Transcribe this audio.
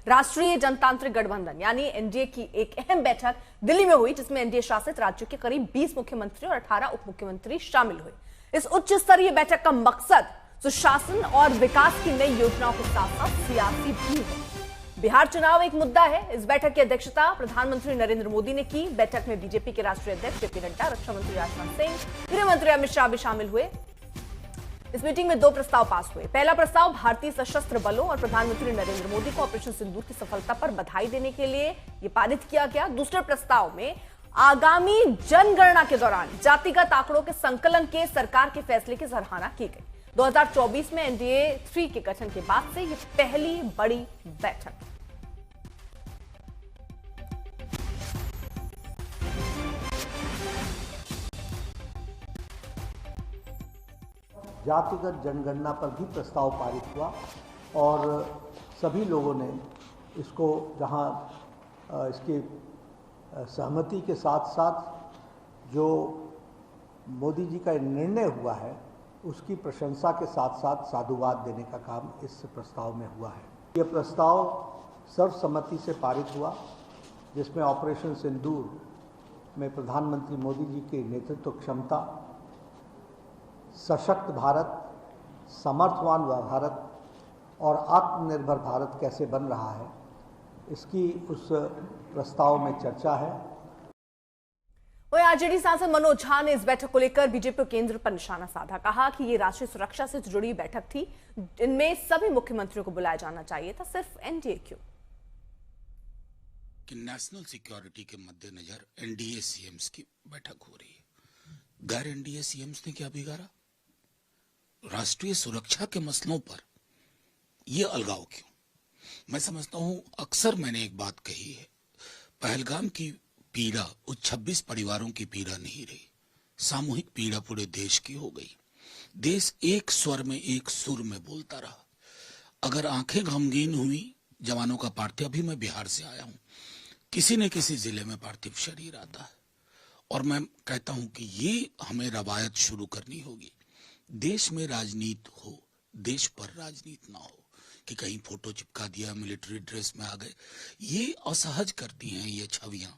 राष्ट्रीय जनतांत्रिक गठबंधन यानी एनडीए की एक अहम बैठक दिल्ली में हुई, जिसमें एनडीए शासित राज्यों के करीब 20 मुख्यमंत्री और 18 उप मुख्यमंत्री शामिल हुए। इस उच्च स्तरीय बैठक का मकसद सुशासन और विकास की नई योजनाओं के साथ साथ सियासी भी है। बिहार चुनाव एक मुद्दा है। इस बैठक की अध्यक्षता प्रधानमंत्री नरेंद्र मोदी ने की। बैठक में बीजेपी के राष्ट्रीय अध्यक्ष जेपी नड्डा, रक्षा मंत्री राजनाथ सिंह, गृह मंत्री अमित शाह भी शामिल हुए। इस मीटिंग में 2 प्रस्ताव पास हुए। पहला प्रस्ताव भारतीय सशस्त्र बलों और प्रधानमंत्री नरेंद्र मोदी को ऑपरेशन सिंदूर की सफलता पर बधाई देने के लिए यह पारित किया गया। दूसरे प्रस्ताव में आगामी जनगणना के दौरान जातिगत आंकड़ों के संकलन के सरकार के फैसले की सराहना की गई। 2024 में एनडीए 3 के गठन के बाद से यह पहली बड़ी बैठक। जातिगत जनगणना पर भी प्रस्ताव पारित हुआ और सभी लोगों ने इसको जहां इसकी सहमति के साथ साथ जो मोदी जी का निर्णय हुआ है उसकी प्रशंसा के साथ साथ साधुवाद देने का काम इस प्रस्ताव में हुआ है। यह प्रस्ताव सर्वसम्मति से पारित हुआ, जिसमें ऑपरेशन सिंदूर में प्रधानमंत्री मोदी जी की नेतृत्व क्षमता, सशक्त भारत, समर्थवान भारत और आत्मनिर्भर भारत कैसे बन रहा है, इसकी उस प्रस्ताव में चर्चा है। वहीं आरजेडी सांसद मनोज झा ने इस बैठक को लेकर बीजेपी केंद्र पर निशाना साधा। कहा कि ये राष्ट्रीय सुरक्षा से जुड़ी बैठक थी, इनमें सभी मुख्यमंत्रियों को बुलाया जाना चाहिए था, सिर्फ एनडीए क्यों? कि नेशनल सिक्योरिटी के मद्देनजर एनडीए सीएम्स की बैठक हो रही है। गैर एनडीए सीएम्स ने क्या बिगाड़ा? राष्ट्रीय सुरक्षा के मसलों पर यह अलगाव क्यों? मैं समझता हूं, अक्सर मैंने एक बात कही है, पहलगाम की पीड़ा उस 26 परिवारों की पीड़ा नहीं रही, सामूहिक पीड़ा पूरे देश की हो गई। देश एक स्वर में, एक सुर में बोलता रहा। अगर आंखें गमगीन हुई, जवानों का पार्थिव, अभी मैं बिहार से आया हूं, किसी न किसी जिले में पार्थिव शरीर आता है, और मैं कहता हूं कि ये हमें रवायत शुरू करनी होगी। देश में राजनीति हो, देश पर राजनीति ना हो कि कहीं फोटो चिपका दिया, मिलिट्री ड्रेस में आ गए। ये असहज करती हैं ये छवियां।